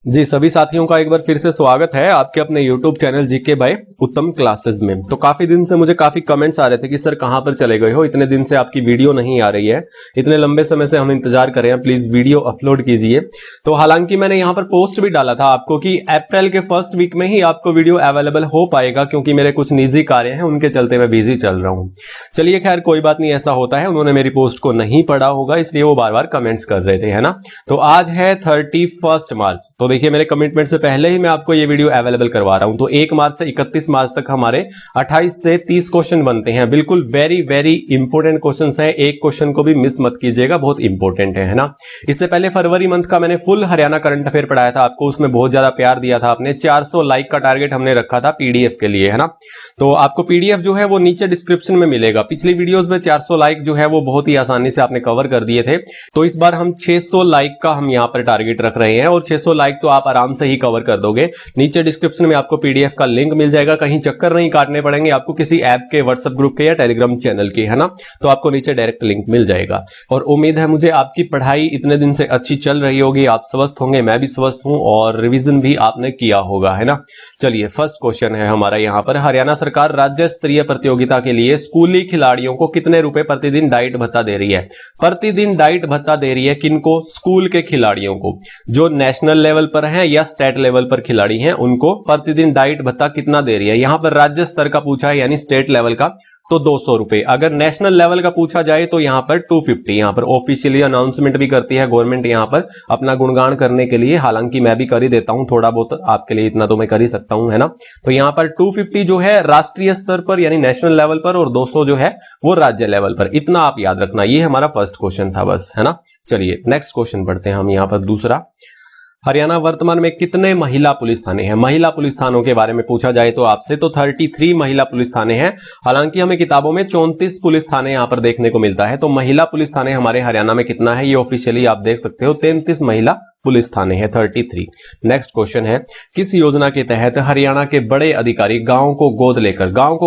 जी सभी साथियों का एक बार फिर से स्वागत है आपके अपने YouTube चैनल जीके बाय उत्तम क्लासेस में। तो काफी दिन से मुझे काफी कमेंट्स आ रहे थे कि सर कहां पर चले गए हो, इतने दिन से आपकी वीडियो नहीं आ रही है, इतने लंबे समय से हम इंतजार कर रहे हैं, प्लीज वीडियो अपलोड कीजिए। तो हालांकि मैंने यहां पर पोस्ट भी डाला था आपको कि अप्रैल के फर्स्ट वीक में ही आपको वीडियो अवेलेबल हो पाएगा, क्योंकि मेरे कुछ निजी कार्य हैं उनके चलते मैं बिजी चल रहा हूं। चलिए खैर कोई बात नहीं, ऐसा होता है, उन्होंने मेरी पोस्ट को नहीं पढ़ा होगा इसलिए वो बार बार कमेंट्स कर रहे थे, है ना। तो आज है 31 मार्च। तो देखिए मेरे कमिटमेंट से पहले ही मैं आपको ये वीडियो अवेलेबल करवा रहा हूं। तो 1 मार्च से 31 मार्च तक हमारे 28 से 30 क्वेश्चन बनते हैं, बिल्कुल वेरी वेरी इंपॉर्टेंट क्वेश्चंस हैं, एक क्वेश्चन को भी मिस मत कीजिएगा, बहुत इंपॉर्टेंट है ना। इससे पहले फरवरी मंथ का मैंने फुल हरियाणा करंट अफेयर पढ़ाया था आपको, उसमें बहुत ज्यादा प्यार दिया था आपने, 400 लाइक का टारगेट हमने रखा था पीडीएफ के लिए, है ना। तो आपको पीडीएफ जो है वो नीचे डिस्क्रिप्शन में मिलेगा। पिछली वीडियोस में 400 लाइक जो है वो बहुत ही आसानी से आपने कवर कर दिए थे। तो इस बार हम 600 लाइक का हम यहां पर टारगेट रख रहे हैं, और 600 लाइक तो आप आराम से ही कवर कर दोगे। नीचे डिस्क्रिप्शन में आपको पीडीएफ का लिंक मिल जाएगा, कहीं चक्कर नहीं काटने पड़ेंगे आपको किसी ऐप के, व्हाट्सएप ग्रुप के या टेलीग्राम चैनल के, है ना। तो आपको नीचे डायरेक्ट लिंक मिल जाएगा। और उम्मीद है मुझे आपकी पढ़ाई इतने दिन से अच्छी चल रही होगी, आप स्वस्थ होंगे, मैं भी स्वस्थ हूं, और रिवीजन भी आपने किया होगा, है ना। चलिए फर्स्ट क्वेश्चन है हमारा यहां पर, हरियाणा सरकार राज्य स्तरीय प्रतियोगिता के लिए स्कूली खिलाड़ियों को कितने रुपए प्रतिदिन डाइट भत्ता दे रही है। प्रतिदिन डाइट भत्ता दे रही है किनको? स्कूल के खिलाड़ियों को, जो नेशनल लेवल पर हैं या स्टेट लेवल पर खिलाड़ी हैं, उनको प्रतिदिन डाइट भत्ता कितना दे रही है। यहां पर राज्य स्तर का पूछा है यानी स्टेट लेवल का, तो 200 रुपए। अगर नेशनल लेवल का पूछा जाए तो यहां पर 250। यहां पर ऑफिशियली अनाउंसमेंट भी करती है गवर्नमेंट यहां पर अपना गुणगान करने के लिए, हालांकि मैं भी कर ही देता हूं थोड़ा बहुत आपके लिए, इतना तो मैं कर ही सकता हूं, है ना। तो यहां पर 250 जो है राष्ट्रीय स्तर पर यानी नेशनल लेवल पर, और 200 जो है वो राज्य लेवल पर। इतना आप याद रखना, ये हमारा फर्स्ट क्वेश्चन था बस, है ना। चलिए नेक्स्ट क्वेश्चन पढ़ते हैं हम यहां पर दूसरा। हरियाणा वर्तमान में कितने महिला पुलिस थाने हैं? महिला पुलिस थानों के बारे में पूछा जाए तो आपसे, तो 33 महिला पुलिस थाने हैं। हालांकि हमें किताबों में 34 पुलिस थाने यहां पर देखने को मिलता है। तो महिला पुलिस थाने हमारे हरियाणा में कितना है ये ऑफिशियली आप देख सकते हो, 33 महिला पुलिस थाने हैं, 33। नेक्स्ट क्वेश्चन है, किस योजना के तहत हरियाणा के बड़े अधिकारी गांव को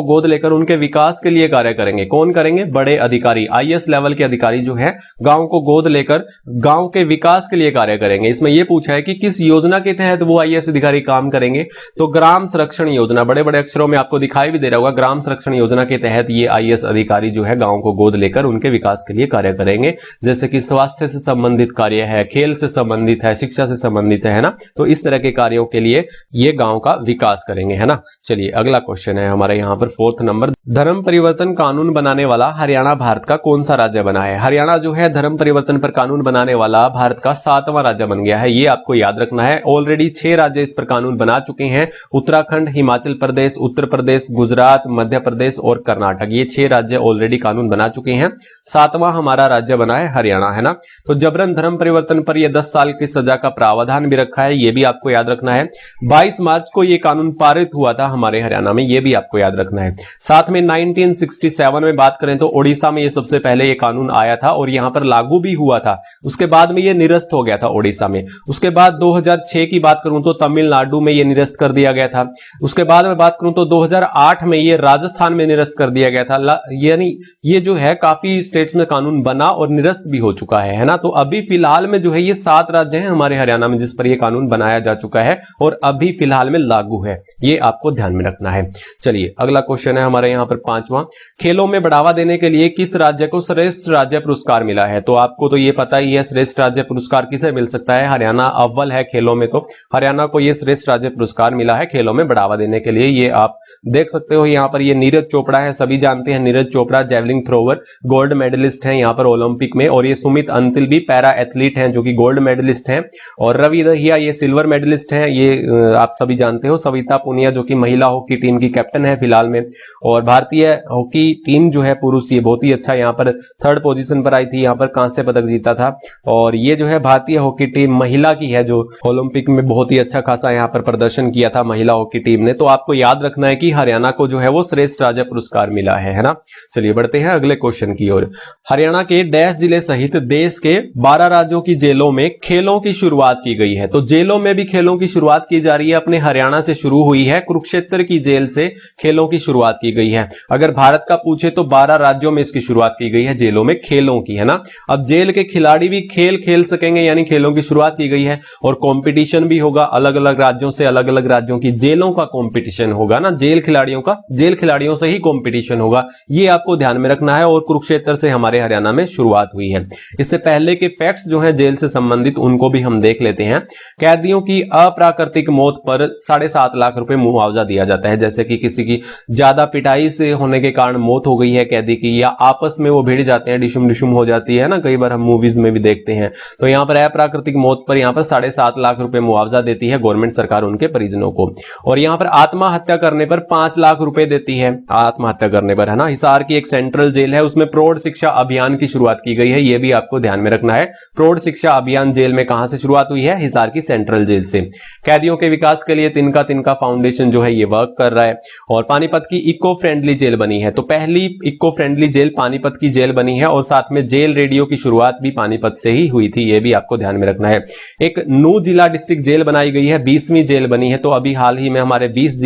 गोद लेकर उनके विकास के लिए कार्य करेंगे? कौन करेंगे? बड़े अधिकारी, आईएएस लेवल के अधिकारी जो है गांव को गोद लेकर गांव के विकास के लिए कार्य करेंगे। इसमें यह पूछा है कि किस योजना के तहत वो आईएएस अधिकारी काम करेंगे, तो ग्राम संरक्षण योजना, बड़े बड़े अक्षरों में आपको दिखाई भी दे रहा होगा, ग्राम संरक्षण योजना के तहत ये आईएएस अधिकारी जो है गांव को गोद लेकर उनके विकास के लिए कार्य करेंगे। जैसे कि स्वास्थ्य से संबंधित कार्य है, खेल से संबंधित है, शिक्षा से संबंधित है ना। तो इस तरह के कार्यों के लिए ये गांव का विकास करेंगे, है ना। चलिए अगला क्वेश्चन है हमारे यहां पर 4th नंबर, धर्म परिवर्तन कानून बनाने वाला हरियाणा भारत का कौन सा राज्य बना है? हरियाणा जो है धर्म परिवर्तन पर कानून बनाने वाला भारत का 7वां राज्य बन गया है, ये आपको याद रखना है। ऑलरेडी 6 राज्य इस पर कानून बना चुके हैं, उत्तराखंड, हिमाचल प्रदेश, उत्तर प्रदेश, गुजरात, मध्य प्रदेश और कर्नाटक, ये 6 राज्य ऑलरेडी कानून बना चुके हैं। 7वां हमारा राज्य बना है हरियाणा, है ना। तो जबरन धर्म परिवर्तन पर यह 10 साल की सजा का प्रावधान भी रखा है, ये भी आपको याद रखना है। 22 मार्च को यह कानून पारित हुआ था हमारे हरियाणा में, ये भी आपको याद रखना है। साथ में 1967 में बात करें तो ओडिशा में ये सबसे पहले ये कानून आया था और यहां पर लागू भी हुआ था। उसके बाद में ये निरस्त हो गया था ओडिशा में। उसके बाद 2006 की बात करूं तो तमिलनाडु में ये निरस्त कर दिया गया था। उसके बाद में बात करूं तो 2008 में ये राजस्थान में निरस्त कर दिया गया था। यानी ये जो है काफी स्टेट्स में कानून बना और निरस्त भी हो चुका है ना। तो अभी फिलहाल में जो है ये 7 राज्य हैं हमारे हरियाणा में जिस पर यह कानून बनाया जा चुका है और अभी फिलहाल में लागू है, ये आपको ध्यान में रखना है। चलिए अगला क्वेश्चन है हमारे यहां पर 5वां, खेलों में बढ़ावा देने के लिए किस राज्य को श्रेष्ठ राज्य पुरस्कार मिला है? तो आपको तो ये पता ही है श्रेष्ठ राज्य पुरस्कार किसे मिल सकता है, हरियाणा अव्वल है खेलों में, तो हरियाणा को यह श्रेष्ठ राज्य पुरस्कार मिला है खेलों में बढ़ावा देने के लिए। ये आप देख सकते हो यहां पर, ये नीरज चोपड़ा है, सभी जानते हैं Neeraj Chopra javelin thrower gold medalist है यहां पर ओलंपिक में, और ये सुमित अंतिल भी पैरा एथलीट हैं जो कि गोल्ड मेडलिस्ट हैं, और रवि दहिया ये सिल्वर मेडलिस्ट हैं, ये आप सभी जानते हो। सविता पुनिया जो कि महिला हॉकी टीम की कैप्टन है फिलहाल में, और भारतीय हॉकी टीम जो है पुरुष ये बहुत ही अच्छा यहाँ पर 3rd पोजीशन पर आई थी, यहाँ पर कांस्य पदक जीता था। और ये जो है भारतीय हॉकी टीम महिला की है जो ओलंपिक में बहुत ही अच्छा खासा यहाँ पर प्रदर्शन किया था महिला हॉकी टीम ने। तो आपको याद रखना है कि हरियाणा को जो है वो श्रेष्ठ राज्य पुरस्कार मिला है ना। चलिए बढ़ते हैं अगले क्वेश्चन की ओर। हरियाणा के डैश जिले सहित देश के 12 राज्यों की जेलों में खेलों की शुरुआत की गई है। तो जेलों में भी खेलों की शुरुआत की जा रही है, अपने हरियाणा से शुरू हुई है, कुरुक्षेत्र की जेल से खेलों की शुरुआत की गई है। अगर भारत का पूछे तो 12 राज्यों में इसकी शुरुआत की गई है जेलों में खेलों की, है ना। अब जेल के खिलाड़ी भी खेल खेल सकेंगे, यानी खेलों की शुरुआत की गई है। और कंपटीशन भी होगा, अलग अलग राज्यों से अलग अलग राज्यों की जेलों का कंपटीशन होगा ना, जेल खिलाड़ियों से ही कंपटीशन होगा, ये आपको ध्यान में रखना है। और कुरुक्षेत्र से हमारे हरियाणा में शुरुआत हुई है। इससे पहले के फैक्ट्स जो हैं जेल से संबंधित, उनको भी हम देख लेते हैं। कैदियों की अप्राकृतिक मौत पर 7.5 लाख रुपए मुआवजा दिया जाता है। जैसे कि किसी की ज्यादा पिटाई से होने के कारण मौत हो गई है कैदी की, या आपस में वो भिड़ जाते हैं, डिशुम डिशुम हो जाती है ना, कई बार हम मूवीज में भी देखते हैं। तो यहां पर अप्राकृतिक मौत पर यहां पर 7.5 लाख रुपए मुआवजा देती है गवर्नमेंट सरकार उनके परिजनों को। और यहां पर आत्महत्या करने पर 5 लाख रुपए देती है, आत्महत्या करने पर, है ना। हिसार की एक सेंट्रल जेल है, उसमें प्रौढ़ शिक्षा अभियान की शुरुआत की गई है, यह भी आपको ध्यान में रखना है। प्रौढ़ शिक्षा अभियान जेल में कहां से शुरुआत हुई है? हिसार की सेंट्रल जेल से। कैदियों के विकास के लिए तिनका तिनका फाउंडेशन जो है ये वर्क कर रहा है। और पानीपत की इको फ्रेंडली जेल बनी है, तो पहली इको फ्रेंडली जेल पानीपत की जेल बनी है। और साथ में जेल रेडियो की शुरुआत भी पानीपत से ही हुई थी, यह भी आपको ध्यान में रखना है। एक नू जिला डिस्ट्रिक्ट जेल बनाई गई है, 20वीं जेल बनी है। तो अभी हाल ही में हमारे 20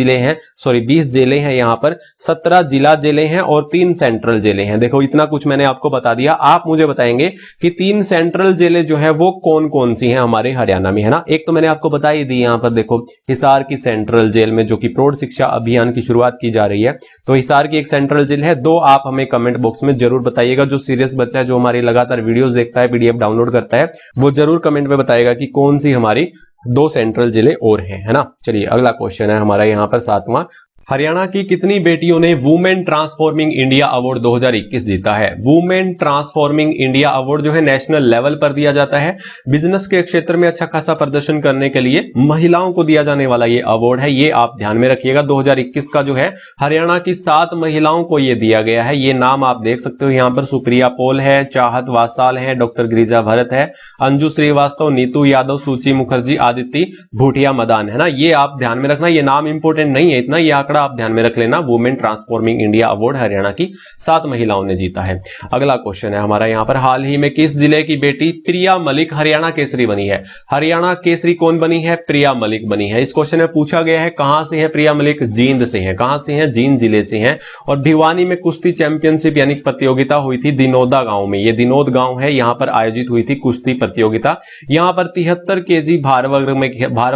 जेलें हैं, यहां पर 17 जिला जेलें हैं और 3 सेंट्रल जेलें हैं। देखो इतना कुछ मैंने आपको बता दिया। आप मुझे बताएंगे कि 3 सेंट्रल जेलें जो है वो कौन कौन सी हैं हमारे हरियाणा में, है ना। एक तो मैंने आपको बता ही दी, यहां पर देखो हिसार की सेंट्रल जेल में जो कि प्रौढ़ शिक्षा अभियान की शुरुआत की जा रही है, तो हिसार की एक सेंट्रल जेल है। 2 आप हमें कमेंट बॉक्स में जरूर बताइएगा। जो सीरियस बच्चा है, जो हमारी लगातार वीडियोस देखता है, पीडीएफ डाउनलोड करता है, वो जरूर कमेंट में बताएगा कि कौन सी हमारी 2 सेंट्रल जेलें और हैं, है ना। चलिए अगला क्वेश्चन है हमारा यहां पर 7वां। हरियाणा की कितनी बेटियों ने वुमेन ट्रांसफॉर्मिंग इंडिया अवार्ड 2021 जीता है? वुमेन ट्रांसफॉर्मिंग इंडिया अवार्ड जो है नेशनल लेवल पर दिया जाता है। बिजनेस के क्षेत्र में अच्छा खासा प्रदर्शन करने के लिए महिलाओं को दिया जाने वाला ये अवार्ड है, ये आप ध्यान में रखिएगा। 2021 का जो है हरियाणा की 7 महिलाओं को ये दिया गया है। ये नाम आप देख सकते हो यहां पर, सुप्रिया पॉल है, चाहत वासाल है, डॉक्टर गिरिजा भरत है, अंजू श्रीवास्तव, नीतू यादव, सूची मुखर्जी, आदित्य भूटिया मदान, है ना। ये आप ध्यान में रखना, ये नाम इंपोर्टेंट नहीं है इतना, ये आंकड़ा आप ध्यान में रख लेना। Women transforming India award Haryana की 7 महिलाओं ने जीता है। अगला क्वेश्चन है हमारा यहां पर, हाल ही में किस जिले की बेटी प्रिया मलिक हरियाणा केसरी बनी है? हरियाणा केसरी कौन बनी है? प्रिया मलिक बनी है। इस क्वेश्चन में पूछा गया है कहां से है प्रिया मलिक? जींद से है। कहां से है? जींद जिले से है। और भिवानी में कुश्ती चैंपियनशिप यानी प्रतियोगिता हुई थी दिनोदा गांव में, ये दिनोद गांव है, यहां पर आयोजित हुई थी कुश्ती प्रतियोगिता। यहां पर 73 केजी भार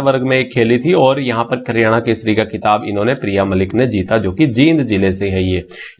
वर्ग में खेली थी और यहां पर हरियाणा केसरी का खिताब इन्होंने प्रिया मलिक ने जीता, जो कि जींद जिले से है।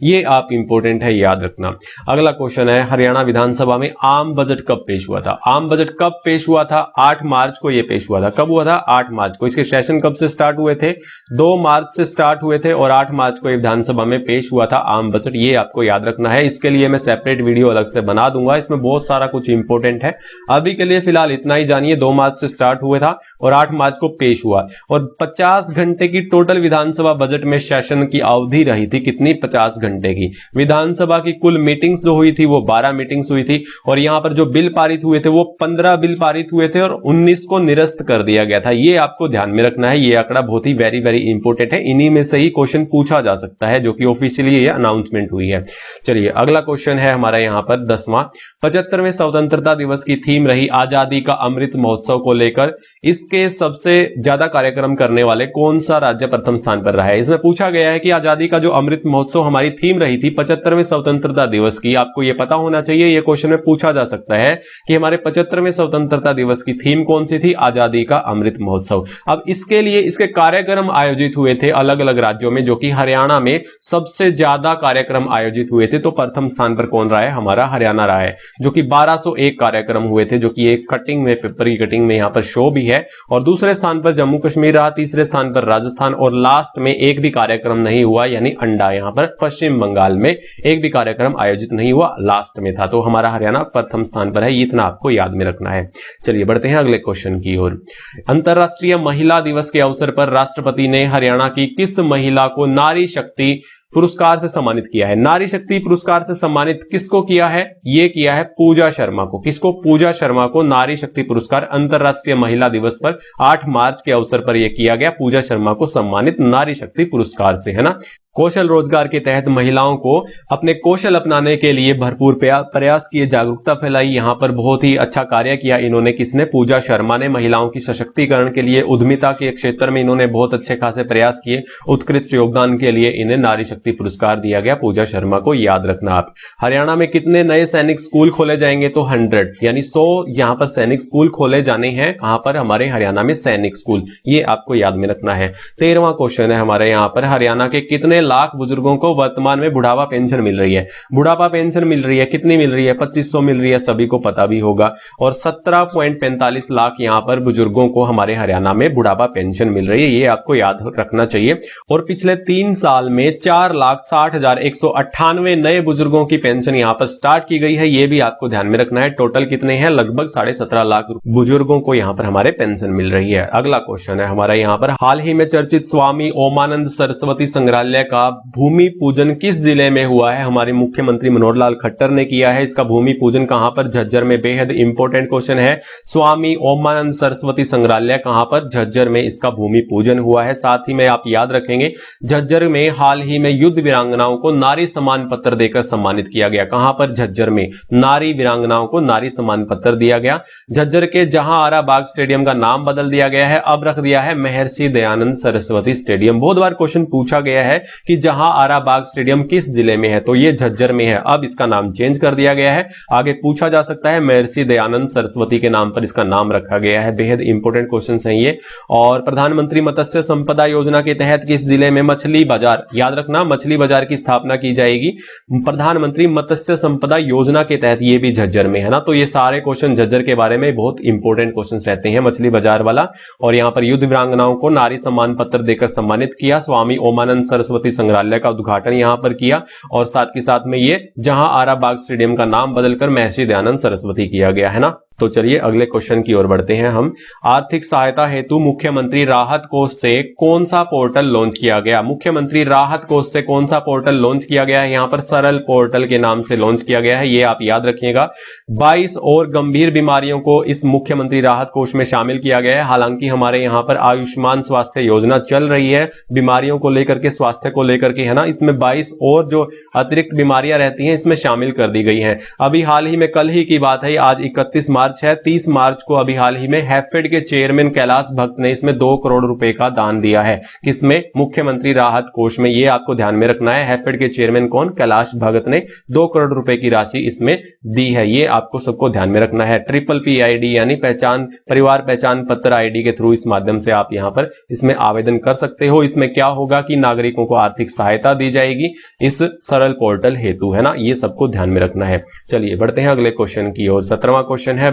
ये आप इंपोर्टेंट है, याद रखना। अगला क्वेश्चन है, हरियाणा विधानसभा में आम बजट कब पेश हुआ था? आम बजट कब पेश हुआ था? 8 मार्च को ये पेश हुआ था। कब हुआ था? 8 मार्च को। इसके सेशन कब से स्टार्ट हुए थे? 2 मार्च से स्टार्ट हुए थे और 8 मार्च को विधानसभा में पेश हुआ था आम बजट। ये आपको याद रखना है। इसके लिए मैं सेपरेट वीडियो अलग से बना दूंगा, इसमें बहुत सारा कुछ इंपोर्टेंट है। अभी के लिए फिलहाल इतना ही जानिए। 2 मार्च से स्टार्ट हुआ था और 8 मार्च को पेश हुआ। और 50 घंटे की टोटल विधानसभा बजट में सेशन की अवधि रही थी। कितनी? 50 घंटे की। विधानसभा की कुल मीटिंग्स जो हुई थी वो 12 मीटिंग्स हुई थी। और यहां पर जो बिल पारित हुए थे वो 15 बिल पारित हुए थे और 19 को निरस्त कर दिया गया था। ये आपको ध्यान में रखना है। ये आंकड़ा बहुत ही वेरी वेरी इंपोर्टेंट है। इन्हीं में से ही क्वेश्चन पूछा जा सकता है, जो कि ऑफिशियली ये अनाउंसमेंट हुई है। चलिए अगला क्वेश्चन है हमारा यहां पर 10वां। 75वें स्वतंत्रता दिवस की थीम रही आजादी का अमृत महोत्सव को लेकर इसके सबसे ज्यादा कार्यक्रम करने वाले कौन सा राज्य प्रथम स्थान पर रहा है? इसमें पूछा गया है कि आजादी का जो अमृत महोत्सव हमारी थीम रही थी 75वें स्वतंत्रता दिवस की, आपको यह पता होना चाहिए। यह क्वेश्चन में पूछा जा सकता है कि हमारे 75वें स्वतंत्रता दिवस की थीम कौन सी थी? आजादी का अमृत महोत्सव। अब इसके लिए इसके कार्यक्रम आयोजित हुए थे अलग अलग राज्यों में, जो कि हरियाणा में सबसे ज्यादा कार्यक्रम आयोजित हुए थे। तो प्रथम स्थान पर कौन रहा है? हमारा हरियाणा रहा है, जो कि 1201 कार्यक्रम हुए थे, जो कि एक कटिंग में, पेपर की कटिंग में यहां पर शो भी है। और दूसरे स्थान पर जम्मू कश्मीर रहा, तीसरे स्थान पर राजस्थान और लास्ट में एक भी कार्यक्रम नहीं हुआ, यानी अंडा, यहां पर पश्चिम बंगाल में एक भी कार्यक्रम आयोजित नहीं हुआ, लास्ट में था। तो हमारा हरियाणा प्रथम स्थान पर है, इतना आपको याद में रखना है। चलिए बढ़ते हैं अगले क्वेश्चन की ओर। अंतरराष्ट्रीय महिला दिवस के अवसर पर राष्ट्रपति ने हरियाणा की किस महिला को नारी शक्ति पुरस्कार से सम्मानित किया है? नारी शक्ति पुरस्कार से सम्मानित किसको किया है? ये किया है पूजा शर्मा को। किसको? पूजा शर्मा को नारी शक्ति पुरस्कार अंतरराष्ट्रीय महिला दिवस पर 8 मार्च के अवसर पर यह किया गया। पूजा शर्मा को सम्मानित नारी शक्ति पुरस्कार से, है ना। कौशल रोजगार के तहत महिलाओं को अपने कौशल अपनाने के लिए भरपूर प्रयास किए, जागरूकता फैलाई। यहाँ पर बहुत ही अच्छा कार्य किया इन्होंने, किसने? पूजा शर्मा ने। महिलाओं की सशक्तिकरण के लिए, उद्यमिता के क्षेत्र में इन्होंने बहुत अच्छे खासे प्रयास किए। उत्कृष्ट योगदान के लिए इन्हें नारी शक्ति पुरस्कार दिया गया। पूजा शर्मा को याद रखना आप। हरियाणा में कितने नए सैनिक स्कूल खोले जाएंगे? तो 100, यानी 100 यहाँ पर सैनिक स्कूल खोले जाने हैं। कहां पर? हमारे हरियाणा में सैनिक स्कूल, ये आपको याद में रखना है। 13वां क्वेश्चन है हमारे यहाँ पर, हरियाणा के कितने लाख बुजुर्गों को वर्तमान में बुढ़ापा पेंशन मिल रही है? बुढ़ापा पेंशन मिल रही है, कितनी मिल रही है? 2500 मिल रही है, सभी को पता भी होगा। और 17.45 लाख यहाँ पर बुजुर्गों को हमारे हरियाणा में बुढ़ापा पेंशन मिल रही है, ये आपको याद रखना चाहिए। और पिछले 3 साल में 4,60,198 नए बुजुर्गों की पेंशन यहाँ पर स्टार्ट की गई है, ये भी आपको ध्यान में रखना है। टोटल कितने हैं? लगभग 17.5 लाख बुजुर्गों को यहाँ पर हमारे पेंशन मिल रही है। अगला क्वेश्चन है हमारा यहाँ पर, हाल ही में चर्चित स्वामी ओमानंद सरस्वती संग्रहालय का भूमि पूजन किस जिले में हुआ है? हमारे मुख्यमंत्री मनोहर लाल खट्टर ने किया है। इसका भूमि पूजन कहां पर? झज्जर में। बेहद इंपॉर्टेंट क्वेश्चन है। स्वामी ओमानंद सरस्वती संग्रहालय कहां पर? झज्जर में इसका भूमि पूजन हुआ है। साथ ही में आप याद रखेंगे, झज्जर में हाल ही में युद्ध वीरांगनाओं को नारी सम्मान पत्र देकर सम्मानित किया गया। कहां पर? झज्जर में नारी वीरांगनाओं को नारी सम्मान पत्र दिया गया। झज्जर के जहां आरा बाग स्टेडियम का नाम बदल दिया गया है, अब रख दिया है महर्षि दयानंद सरस्वती स्टेडियम। बहुत बार क्वेश्चन पूछा गया है कि जहां आरा बाग स्टेडियम किस जिले में है, तो ये झज्जर में है, अब इसका नाम चेंज कर दिया गया है। आगे पूछा जा सकता है, महर्षि दयानंद सरस्वती के नाम पर इसका नाम रखा गया है। बेहद इंपॉर्टेंट क्वेश्चन है ये। और प्रधानमंत्री मत्स्य संपदा योजना के तहत किस जिले में मछली बाजार, याद रखना, मछली बाजार की स्थापना की जाएगी प्रधानमंत्री मत्स्य संपदा योजना के तहत, ये भी झज्जर में है ना। तो ये सारे क्वेश्चन झज्जर के बारे में बहुत इंपॉर्टेंट क्वेश्चन रहते हैं, मछली बाजार वाला। और यहाँ पर युद्ध वीरांगनाओं को नारी सम्मान पत्र देकर सम्मानित किया। स्वामी ओमानंद सरस्वती संग्रहालय का उद्घाटन यहां पर किया। और साथ के साथ में ये जहां आरा बाग स्टेडियम का नाम बदलकर महर्षि दयानंद सरस्वती किया गया है ना। तो चलिए अगले क्वेश्चन की ओर बढ़ते हैं हम। आर्थिक सहायता हेतु मुख्यमंत्री राहत कोष से कौन सा पोर्टल लॉन्च किया गया? मुख्यमंत्री राहत कोष से कौन सा पोर्टल लॉन्च किया गया है? यहां पर सरल पोर्टल के नाम से लॉन्च किया गया है, ये आप याद रखिएगा। 22 और गंभीर बीमारियों को इस मुख्यमंत्री राहत कोष में शामिल किया गया है। हालांकि हमारे यहां पर आयुष्मान स्वास्थ्य योजना चल रही है बीमारियों को लेकर के, स्वास्थ्य को लेकर के, है ना। इसमें 22 और जो अतिरिक्त बीमारियां रहती हैं इसमें शामिल कर दी गई हैं। अभी हाल ही में, कल ही की बात है, आज 31 मार्च है, 30 मार्च को अभी हाल ही में हैफेड के चेयरमैन कैलाश भगत ने इसमें 2 करोड़ रुपए का दान दिया है। किसमें? मुख्यमंत्री राहत कोष में, ये आपको ध्यान में रखना है। हैफेड के चेयरमैन कौन? कैलाश भगत ने 2 करोड़ रुपए की राशि इसमें दी है, ये आपको सबको ध्यान में रखना है। PPP आईडी यानी परिवार पहचान पत्र आईडी के थ्रू इस माध्यम से आप यहां पर इसमें आवेदन कर सकते हो। इसमें क्या होगा कि नागरिकों को आर्थिक सहायता दी जाएगी इस सरल पोर्टल हेतु, है ना, ये सबको ध्यान में रखना है। चलिए बढ़ते हैं अगले क्वेश्चन की ओर। 17वां क्वेश्चन है,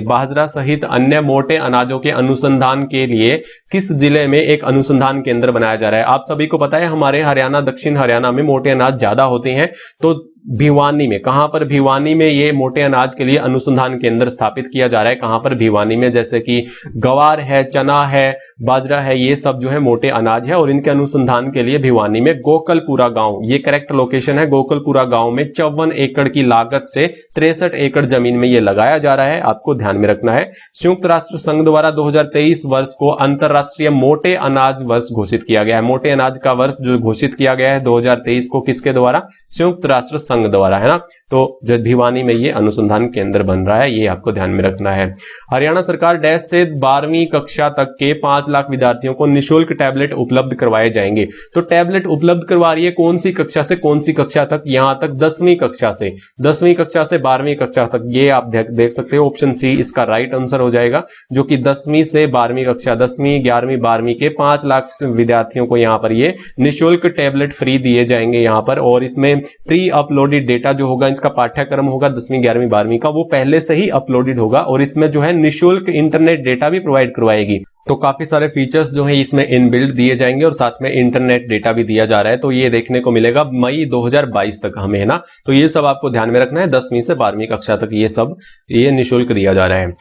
बाजरा सहित अन्य मोटे अनाजों के अनुसंधान के लिए किस जिले में एक अनुसंधान केंद्र बनाया जा रहा है? आप सभी को पता है हमारे हरियाणा, दक्षिण हरियाणा में मोटे अनाज ज्यादा होते हैं, तो भिवानी में, कहां पर? भिवानी में ये मोटे अनाज के लिए अनुसंधान केंद्र स्थापित किया जा रहा है। कहां पर? भिवानी में। जैसे कि गवार है, चना है, बाजरा है, ये सब जो है मोटे अनाज है, और इनके अनुसंधान के लिए भिवानी में गोकलपुरा गांव, ये करेक्ट लोकेशन है। गोकलपुरा गांव में 54 एकड़ की लागत से 63 एकड़ जमीन में ये लगाया जा रहा है, आपको ध्यान में रखना है। संयुक्त राष्ट्र संघ द्वारा 2023 वर्ष को अंतरराष्ट्रीय मोटे अनाज वर्ष घोषित किया गया है। मोटे अनाज का वर्ष जो घोषित किया गया है 2023 को, किसके द्वारा? संयुक्त राष्ट्र संघ द्वारा, है ना। तो जब भिवानी में ये अनुसंधान केंद्र बन रहा है, ये आपको ध्यान में रखना है। हरियाणा सरकार डैश से 12वीं कक्षा तक के 5 लाख विद्यार्थियों को निःशुल्क टैबलेट उपलब्ध करवाए जाएंगे। तो टैबलेट उपलब्ध करवा रही है कौन सी कक्षा से कौन सी कक्षा तक? यहां तक 10वीं कक्षा से, 10वीं कक्षा से 12वीं कक्षा तक, ये आप देख सकते हो। ऑप्शन सी इसका राइट आंसर हो जाएगा, जो कि 10वीं से 12वीं कक्षा, 10वीं 11वीं 12वीं के 5 लाख विद्यार्थियों को यहाँ पर ये निःशुल्क टैबलेट फ्री दिए जाएंगे यहाँ पर। और इसमें प्री अपलोडेड डेटा जो होगा, इसका पाठ्यक्रम होगा 10वीं 11वीं 12वीं का, वो पहले से ही अपलोडेड होगा, और इसमें जो है निःशुल्क इंटरनेट डेटा भी प्रोवाइड करवाएगी। तो काफी सारे फीचर्स जो है इसमें इनबिल्ट दिए जाएंगे, और साथ में इंटरनेट डेटा भी दिया जा रहा है। तो ये देखने को मिलेगा मई 2022 तक हमें, है ना। तो ये सब आपको ध्यान में रखना है, 10वीं से 12वीं कक्षा तक ये सब निःशुल्क दिया जा रहा है।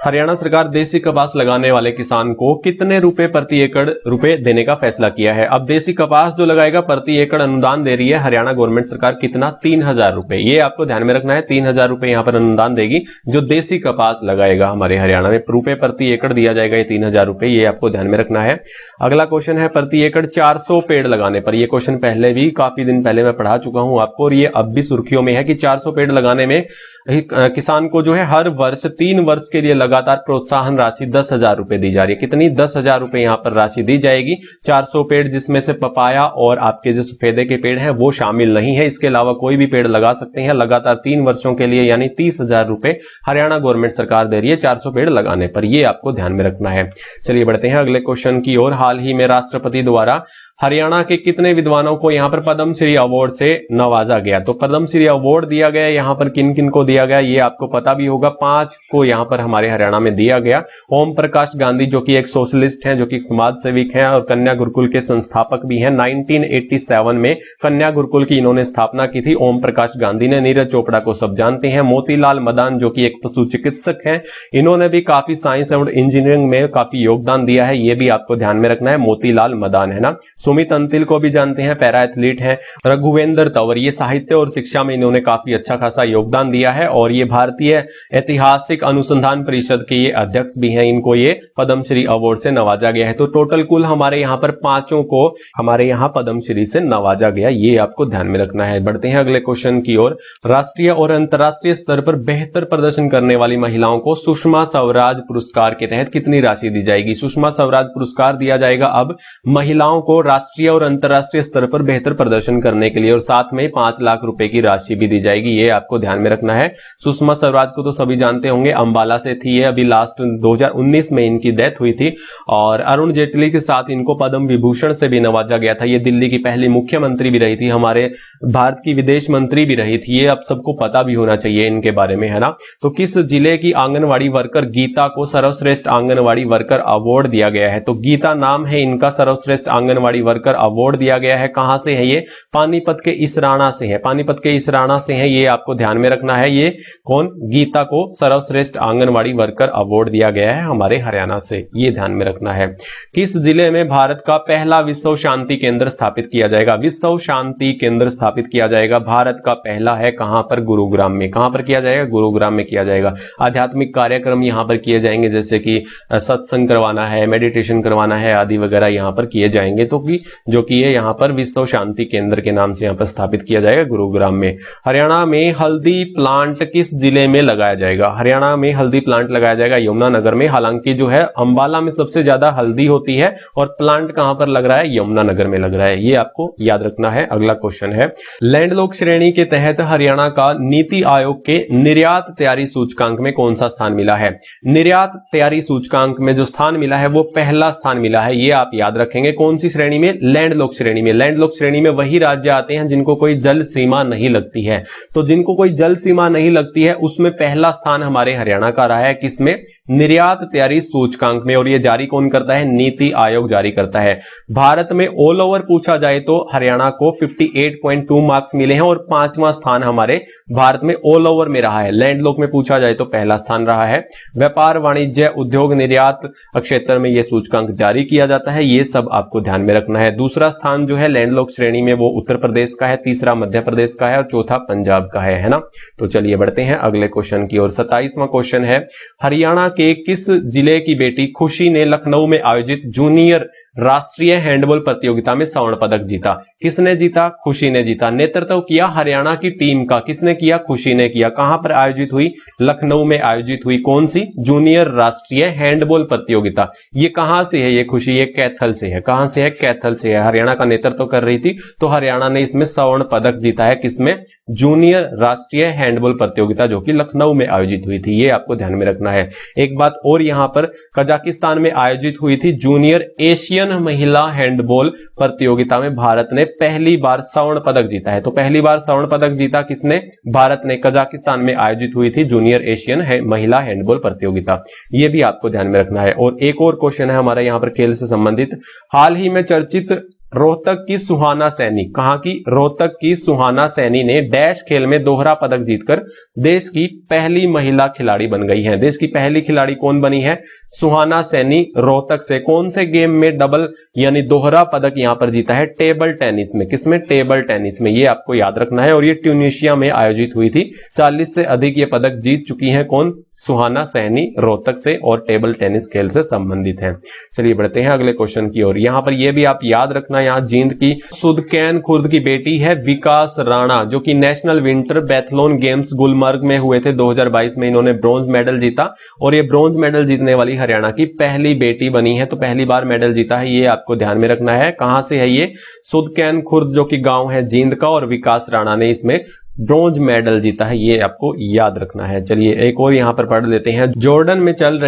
हरियाणा सरकार देसी कपास लगाने वाले किसान को कितने रुपए प्रति एकड़ रुपए देने का फैसला किया है। अब देसी कपास जो लगाएगा प्रति एकड़ अनुदान दे रही है हरियाणा गवर्नमेंट सरकार, कितना 3000 रुपए। ये आपको ध्यान में रखना है, 3000 रुपए यहां पर अनुदान देगी जो देसी कपास लगाएगा हमारे हरियाणा में। रुपए प्रति एकड़ दिया जाएगा ये 3000 रुपए, ये आपको ध्यान में रखना है। अगला क्वेश्चन है प्रति एकड़ 400 पेड़ लगाने पर। ये क्वेश्चन पहले भी काफी दिन पहले मैं पढ़ा चुका हूं आपको, और ये अब भी सुर्खियों में है कि 400 पेड़ लगाने में किसान को जो है हर वर्ष 3 वर्ष के लिए लगातार प्रोत्साहन राशि 10,000 रुपए दी जा रही है। कितनी? 10,000 रुपए यहां पर राशि दी जाएगी। 400 पेड़ जिसमें से पपाया और आपके जो सफेदे के पेड़ हैं वो शामिल नहीं है, इसके अलावा कोई भी पेड़ लगा सकते हैं लगातार 3 वर्षों के लिए, यानी 30,000 रुपए हरियाणा गवर्नमेंट सरकार दे रही है 400 पेड़ लगाने पर। ये आपको ध्यान में रखना है। चलिए बढ़ते हैं अगले क्वेश्चन की ओर। हाल ही में राष्ट्रपति द्वारा हरियाणा के कितने विद्वानों को यहां पर पद्मश्री अवार्ड से नवाजा गया? तो पद्मश्री अवार्ड दिया गया यहां पर किन किन को दिया गया ये आपको पता भी होगा। 5 को यहां पर हमारे हरियाणा में दिया गया। ओम प्रकाश गांधी जो कि एक सोशलिस्ट हैं, जो कि समाज सेविक हैं और कन्या गुरुकुल के संस्थापक भी हैं। 1987 में कन्या गुरुकुल की इन्होंने स्थापना की थी ओम प्रकाश गांधी ने। नीरज चोपड़ा को सब जानते हैं। मोतीलाल मदान जो कि एक पशु चिकित्सक हैं, इन्होंने भी काफी साइंस और इंजीनियरिंग में काफी योगदान दिया है, ये भी आपको ध्यान में रखना है। मोतीलाल मदान है ना। सुमित अंतिल को भी जानते हैं, पैरा एथलीट हैं। रघुवेंद्र तंवर, ये साहित्य और शिक्षा में इन्होंने काफी अच्छा खासा योगदान दिया है और ये भारतीय ऐतिहासिक अनुसंधान परिषद के ये अध्यक्ष भी हैं। इनको ये पद्मश्री अवार्ड से नवाजा गया है। तो टोटल कुल हमारे यहाँ पर 5 को हमारे यहाँ पद्मश्री से नवाजा गया, ये आपको ध्यान में रखना है। बढ़ते हैं अगले क्वेश्चन की ओर। राष्ट्रीय और अंतर्राष्ट्रीय स्तर पर बेहतर प्रदर्शन करने वाली महिलाओं को सुषमा स्वराज पुरस्कार के तहत कितनी राशि दी जाएगी? सुषमा स्वराज पुरस्कार दिया जाएगा अब महिलाओं को राष्ट्रीय और अंतर्राष्ट्रीय स्तर पर बेहतर प्रदर्शन करने के लिए, और साथ में 5 लाख रुपए की राशि भी दी जाएगी, ये आपको ध्यान में रखना है। सुषमा स्वराज को तो सभी जानते होंगे, अंबाला से थी ये। अभी लास्ट 2019 में इनकी डेथ हुई थी और अरुण जेटली के साथ इनको पद्म विभूषण से भी नवाजा गया था। ये दिल्ली की पहली मुख्यमंत्री भी रही थी, हमारे भारत की विदेश मंत्री भी रही थी। ये आप सबको पता भी होना चाहिए इनके बारे में, है ना। तो किस जिले की आंगनवाड़ी वर्कर गीता को सर्वश्रेष्ठ आंगनवाड़ी वर्कर अवार्ड दिया गया है? तो गीता नाम है इनका, सर्वश्रेष्ठ आंगनवाड़ी वर्कर अवार्ड दिया गया है। कहां से है ये? पानीपत के इसराना से है। पानीपत के इसराना से है, ये आपको ध्यान में रखना है। ये कौन? गीता को सर्वश्रेष्ठ आंगनवाड़ी वर्कर अवार्ड दिया गया है हमारे हरियाणा से, ये ध्यान में रखना है। किस जिले में भारत का पहला विश्व शांति केंद्र स्थापित किया जाएगा? विश्व शांति केंद्र स्थापित किया जाएगा भारत का पहला है। कहां पर? गुरुग्राम में। कहां पर किया जाएगा? गुरुग्राम में किया जाएगा। आध्यात्मिक कार्यक्रम यहां पर किए जाएंगे, जैसे कि सत्संग करवाना है, मेडिटेशन करवाना है आदि वगैरह यहां पर किए जाएंगे। तो जो कि ये यहाँ पर विश्व शांति केंद्र के नाम से यहाँ पर स्थापित किया जाएगा गुरुग्राम में। हरियाणा में हल्दी प्लांट किस जिले में लगाया जाएगा? हरियाणा में हल्दी प्लांट लगाया जाएगा यमुनानगर में। हालांकि जो है अंबाला में सबसे ज्यादा हल्दी होती है और प्लांट कहां पर लग रहा है? यमुनानगर में लग रहा है, ये आपको याद रखना है। अगला क्वेश्चन है, लैंडलॉक श्रेणी के तहत हरियाणा का नीति आयोग के निर्यात तैयारी सूचकांक में कौन सा स्थान मिला है? निर्यात तैयारी सूचकांक में जो स्थान मिला है वो पहला स्थान मिला है, ये आप याद रखेंगे। कौन सी श्रेणी में? लैंडलॉक श्रेणी में। लैंडलॉक श्रेणी में वही राज्य आते हैं जिनको कोई जल सीमा नहीं लगती है। तो जिनको कोई जल सीमा नहीं लगती है उसमें पहला स्थान हमारे हरियाणा का रहा है। किसमें? निर्यात तैयारी सूचकांक में। और ये जारी कौन करता है? नीति आयोग जारी करता है। भारत में ऑल ओवर पूछा जाए तो हरियाणा को 58.2 मार्क्स मिले हैं और 5वां स्थान हमारे भारत में ऑल ओवर में रहा है। लैंडलॉक में पूछा जाए तो पहला स्थान रहा है। व्यापार, वाणिज्य, उद्योग, निर्यात क्षेत्र में यह सूचकांक जारी किया जाता है, ये सब आपको ध्यान में रखना है। दूसरा स्थान जो है लैंडलॉक श्रेणी में वो उत्तर प्रदेश का है, तीसरा मध्य प्रदेश का है और चौथा पंजाब का है ना। तो चलिए बढ़ते हैं अगले क्वेश्चन की ओर। 27वां क्वेश्चन है, हरियाणा के किस जिले की बेटी खुशी ने लखनऊ में आयोजित जूनियर राष्ट्रीय हैंडबॉल प्रतियोगिता में स्वर्ण पदक जीता? किसने जीता? खुशी ने जीता। नेतृत्व किया हरियाणा की टीम का किसने किया? खुशी ने किया। कहां पर आयोजित हुई? लखनऊ में आयोजित हुई। कौन सी? जूनियर राष्ट्रीय हैंडबॉल प्रतियोगिता। ये कहां से है? ये खुशी ये कैथल से है। कहां से है? कैथल से है। हरियाणा का नेतृत्व कर रही थी तो हरियाणा ने इसमें स्वर्ण पदक जीता है। किसमें? जूनियर राष्ट्रीय हैंडबॉल प्रतियोगिता जो कि लखनऊ में आयोजित हुई थी, ये आपको ध्यान में रखना है। एक बात और, यहां पर कजाकिस्तान में आयोजित हुई थी जूनियर एशियन महिला हैंडबॉल प्रतियोगिता में भारत ने पहली बार स्वर्ण पदक जीता है। तो पहली बार स्वर्ण पदक जीता किसने? भारत ने। कजाकिस्तान में आयोजित हुई थी जूनियर एशियन महिला हैंडबॉल प्रतियोगिता, ये भी आपको ध्यान में रखना है। और एक और क्वेश्चन है हमारा यहां पर खेल से संबंधित। हाल ही में चर्चित रोहतक की सुहाना सैनी, कहां की? रोहतक की सुहाना सैनी ने डैश खेल में दोहरा पदक जीतकर देश की पहली महिला खिलाड़ी बन गई है। देश की पहली खिलाड़ी कौन बनी है? सुहाना सैनी रोहतक से। कौन से गेम में डबल यानी दोहरा पदक यहां पर जीता है? टेबल टेनिस में। किसमें? टेबल टेनिस में। ये आपको याद रखना है और ये ट्यूनीशिया में आयोजित हुई थी। 40 से अधिक ये पदक जीत चुकी हैं। कौन? सुहाना सैनी रोहतक से और टेबल टेनिस खेल से संबंधित है। चलिए बढ़ते हैं अगले क्वेश्चन की ओर। यहां पर यह भी आप याद रखना, यहां जींद की सुदकैन खुर्द की बेटी है विकास राणा, जो कि national winter biathlon games Gulmarg में हुए थे 2022 में। इन्होंने ब्रॉन्ज मेडल जीता और ये ब्रॉन्ज मेडल जीतने वाली हरियाणा की पहली बेटी बनी है। तो पहली बार मेडल जीता है, ये आपको ध्यान में रखना है। कहां से है ये? सुदकैन खुर्द, जो कि गांव है जींद का, और विकास राणा ने इसमें ब्रॉन्ज मेडल जीता है, ये आपको याद रखना है। चलिए एक और यहां पर पढ़ लेते हैं। जॉर्डन में चल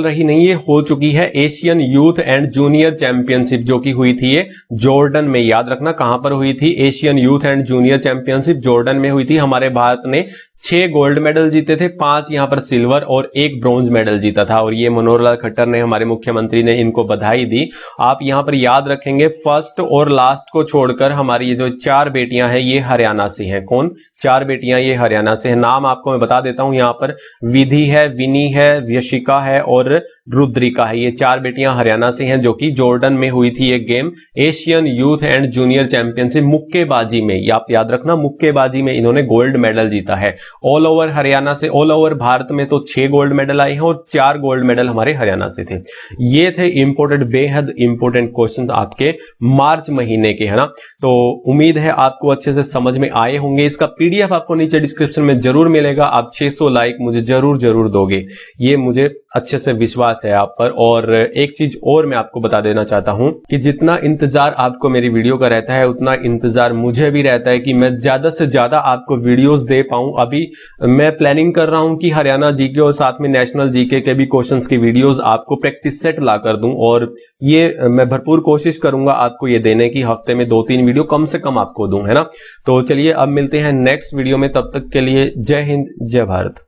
रही नहीं, ये हो चुकी है Asian youth and junior championship, जो कि हुई थी ये जॉर्डन में। याद रखना कहां पर हुई थी? Asian youth and junior championship Jordan में हुई थी। हमारे भारत ने 6 गोल्ड मेडल जीते थे, 5 यहां पर सिल्वर और 1 ब्रॉन्ज मेडल जीता था। और ये मनोहर लाल खट्टर ने, हमारे मुख्यमंत्री ने इनको बधाई दी। आप यहां पर याद रखेंगे फर्स्ट और लास्ट को छोड़कर हमारी ये जो 4 बेटियां हैं ये हरियाणा से हैं। कौन? 4 बेटियां ये हरियाणा से हैं। नाम आपको मैं बता देता हूं, यहां पर विधि है, विनी है, यशिका है और रुद्रिका है। ये 4 बेटियां हरियाणा से हैं, जो कि जॉर्डन में हुई थी एक game Asian youth and junior championship मुक्केबाजी में। ये आप याद रखना, मुक्केबाजी में इन्होंने गोल्ड मेडल जीता है। ऑल ओवर हरियाणा से, ऑल ओवर भारत में तो 6 गोल्ड मेडल आए हैं और 4 गोल्ड मेडल हमारे हरियाणा से थे। ये थे इंपोर्टेंट, बेहद इंपोर्टेंट क्वेश्चंस आपके मार्च महीने के, है ना। तो उम्मीद है आपको अच्छे से समझ में आए होंगे। इसका पीडीएफ आपको नीचे डिस्क्रिप्शन में जरूर मिलेगा। आप 600 लाइक मुझे जरूर दोगे, ये मुझे अच्छे से विश्वास है आप पर। और एक चीज और मैं आपको बता देना चाहता हूं कि जितना इंतजार आपको मेरी वीडियो का रहता है, उतना इंतजार मुझे भी रहता है कि मैं ज्यादा से ज्यादा आपको वीडियोस दे पाऊं। अभी मैं प्लानिंग कर रहा हूं कि हरियाणा जीके और साथ में नेशनल जीके के भी क्वेश्चंस की वीडियोस आपको प्रैक्टिस सेट ला कर दूं, और ये मैं भरपूर कोशिश करूंगा आपको ये देने की। हफ्ते में 2-3 वीडियो कम से कम आपको दूं, है ना। तो चलिए अब मिलते हैं नेक्स्ट वीडियो में, तब तक के लिए जय हिंद, जय भारत।